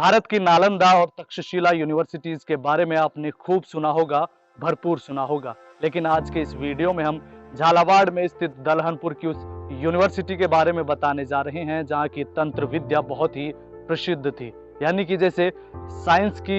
भारत की नालंदा और तक्षशिला यूनिवर्सिटीज के बारे में आपने खूब सुना होगा, भरपूर सुना होगा। लेकिन आज के इस वीडियो में हम झालावाड़ में स्थित दलहनपुर की उस यूनिवर्सिटी के बारे में बताने जा रहे हैं जहां की तंत्र विद्या बहुत ही प्रसिद्ध थी। यानी कि जैसे साइंस की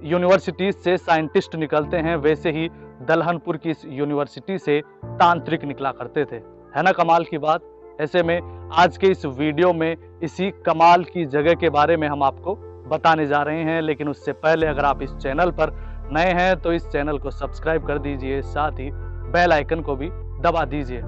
यूनिवर्सिटीज से साइंटिस्ट निकलते हैं, वैसे ही दलहनपुर की इस यूनिवर्सिटी से तांत्रिक निकला करते थे। है ना कमाल की बात। ऐसे में आज के इस वीडियो में इसी कमाल की जगह के बारे में हम आपको बताने जा रहे हैं। लेकिन उससे पहले अगर आप इस चैनल पर नए हैं तो इस चैनल को सब्सक्राइब कर दीजिए, साथ ही बेल आइकन को भी दबा दीजिए।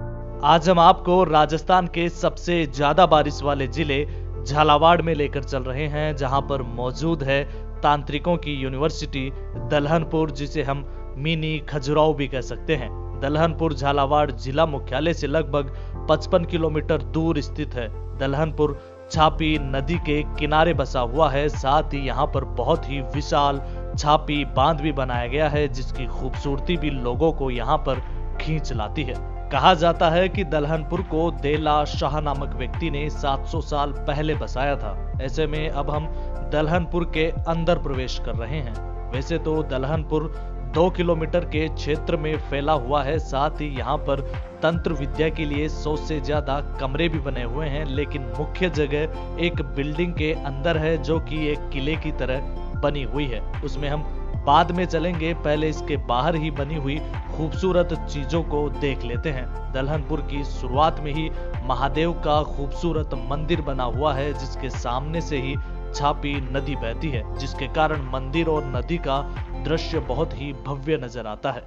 आज हम आपको राजस्थान के सबसे ज्यादा बारिश वाले जिले झालावाड़ में लेकर चल रहे हैं, जहां पर मौजूद है तांत्रिकों की यूनिवर्सिटी दलहनपुर, जिसे हम मिनी खजुराहो भी कह सकते हैं। दलहनपुर झालावाड़ जिला मुख्यालय से लगभग 55 किलोमीटर दूर स्थित है। दलहनपुर छापी नदी के किनारे बसा हुआ है। साथ ही यहाँ पर बहुत ही विशाल छापी बांध भी बनाया गया है, जिसकी खूबसूरती भी लोगों को यहाँ पर खींच लाती है। कहा जाता है कि दलहनपुर को देला शाह नामक व्यक्ति ने 700 साल पहले बसाया था। ऐसे में अब हम दलहनपुर के अंदर प्रवेश कर रहे हैं। वैसे तो दलहनपुर 2 किलोमीटर के क्षेत्र में फैला हुआ है। साथ ही यहाँ पर तंत्र विद्या के लिए 100 से ज्यादा कमरे भी बने हुए हैं, लेकिन मुख्य जगह एक बिल्डिंग के अंदर है जो कि एक किले की तरह बनी हुई है। उसमें हम बाद में चलेंगे, पहले इसके बाहर ही बनी हुई खूबसूरत चीजों को देख लेते हैं। दलहनपुर की शुरुआत में ही महादेव का खूबसूरत मंदिर बना हुआ है, जिसके सामने से ही छापी नदी बहती है, जिसके कारण मंदिर और नदी का दृश्य बहुत ही भव्य नजर आता है।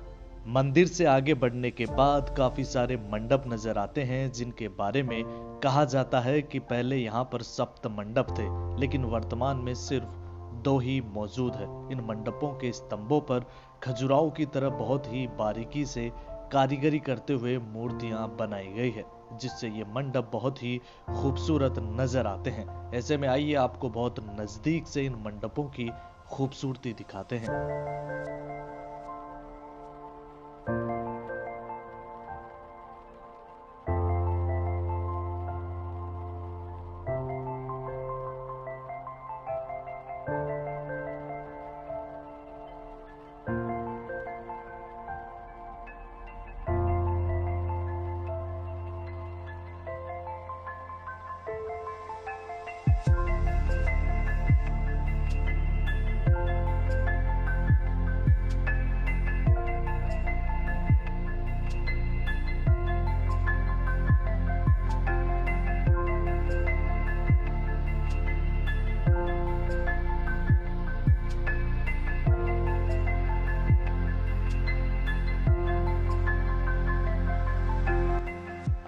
मंदिर से आगे बढ़ने के बाद काफी सारे मंडप नजर आते हैं, जिनके बारे में कहा जाता है कि पहले यहाँ पर सप्त मंडप थे, लेकिन वर्तमान में सिर्फ 2 ही मौजूद है। इन मंडपों के स्तंभों पर खजुराहो की तरह बहुत ही बारीकी से कारीगरी करते हुए मूर्तियां बनाई गई है, जिससे ये मंडप बहुत ही खूबसूरत नजर आते हैं। ऐसे में आइए आपको बहुत नजदीक से इन मंडपों की खूबसूरती दिखाते हैं।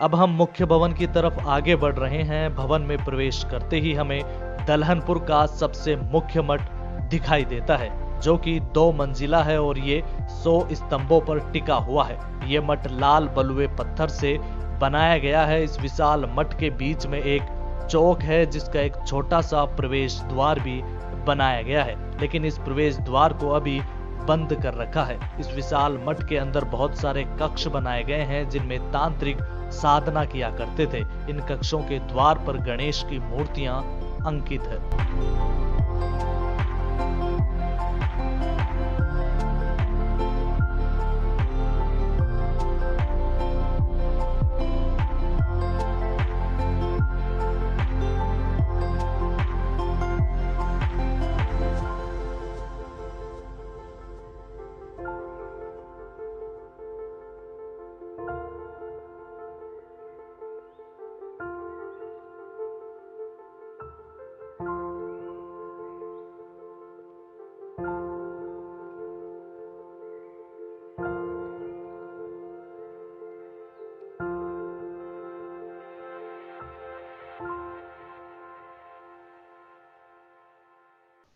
अब हम मुख्य भवन की तरफ आगे बढ़ रहे हैं। भवन में प्रवेश करते ही हमें दलहनपुर का सबसे मुख्य मठ दिखाई देता है, जो कि 2 मंजिला है और ये 100 स्तंभों पर टिका हुआ है। ये मठ लाल बलुए पत्थर से बनाया गया है। इस विशाल मठ के बीच में एक चौक है, जिसका एक छोटा सा प्रवेश द्वार भी बनाया गया है, लेकिन इस प्रवेश द्वार को अभी बंद कर रखा है। इस विशाल मठ के अंदर बहुत सारे कक्ष बनाए गए हैं, जिनमें तांत्रिक साधना किया करते थे। इन कक्षों के द्वार पर गणेश की मूर्तियां अंकित है।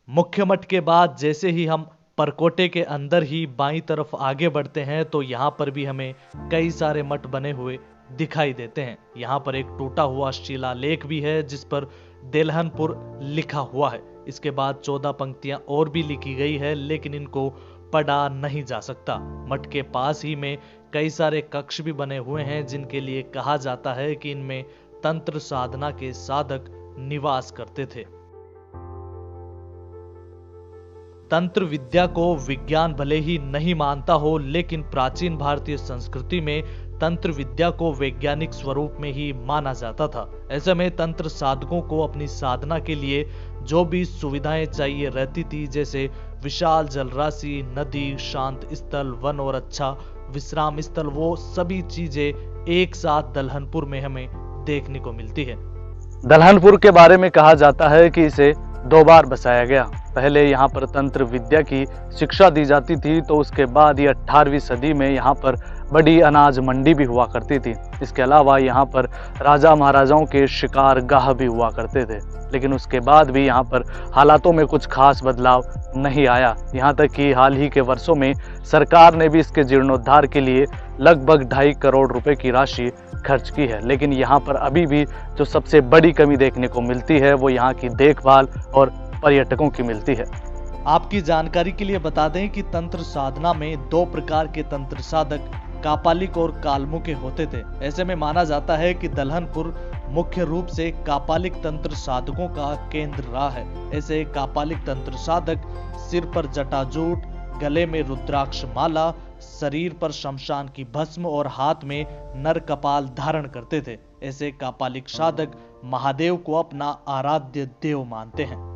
मुख्य मठ के बाद जैसे ही हम परकोटे के अंदर ही बाईं तरफ आगे बढ़ते हैं, तो यहाँ पर भी हमें कई सारे मठ बने हुए दिखाई देते हैं। यहाँ पर एक टूटा हुआ शिलालेख भी है, जिस पर दलहनपुर लिखा हुआ है। इसके बाद 14 पंक्तियां और भी लिखी गई है, लेकिन इनको पढ़ा नहीं जा सकता। मठ के पास ही में कई सारे कक्ष भी बने हुए हैं, जिनके लिए कहा जाता है कि इनमें तंत्र साधना के साधक निवास करते थे। तंत्र विद्या को विज्ञान भले ही नहीं मानता हो, लेकिन प्राचीन भारतीय संस्कृति में तंत्र विद्या को वैज्ञानिक स्वरूप में ही माना जाता था। ऐसे में तंत्र साधकों को अपनी साधना के लिए जो भी सुविधाएं चाहिए रहती थी, जैसे विशाल जलराशि, नदी, शांत स्थल, वन और अच्छा विश्राम स्थल, वो सभी चीजें एक साथ दलहनपुर में हमें देखने को मिलती है। दलहनपुर के बारे में कहा जाता है कि इसे 2 बार बसाया गया। पहले यहाँ पर तंत्र विद्या की शिक्षा दी जाती थी, तो उसके बाद ये 18वीं सदी में यहाँ पर बड़ी अनाज मंडी भी हुआ करती थी। इसके अलावा यहाँ पर राजा महाराजाओं के शिकार गाह भी हुआ करते थे। लेकिन उसके बाद भी यहाँ पर हालातों में कुछ खास बदलाव नहीं आया। यहाँ तक कि हाल ही के वर्षों में सरकार ने भी इसके जीर्णोद्धार के लिए लगभग 2.5 करोड़ रुपए की राशि खर्च की है। लेकिन यहाँ पर अभी भी जो सबसे बड़ी कमी देखने को मिलती है वो यहाँ की देखभाल और पर्यटकों की मिलती है। आपकी जानकारी के लिए बता दें कि तंत्र साधना में 2 प्रकार के तंत्र साधक कापालिक और कालमुखी होते थे। ऐसे में माना जाता है कि दलहनपुर मुख्य रूप से कापालिक तंत्र साधकों का केंद्र रहा है। ऐसे कापालिक तंत्र साधक सिर पर जटाजूट, गले में रुद्राक्ष माला, शरीर पर शमशान की भस्म और हाथ में नर कपाल धारण करते थे। ऐसे कापालिक साधक महादेव को अपना आराध्य देव मानते हैं।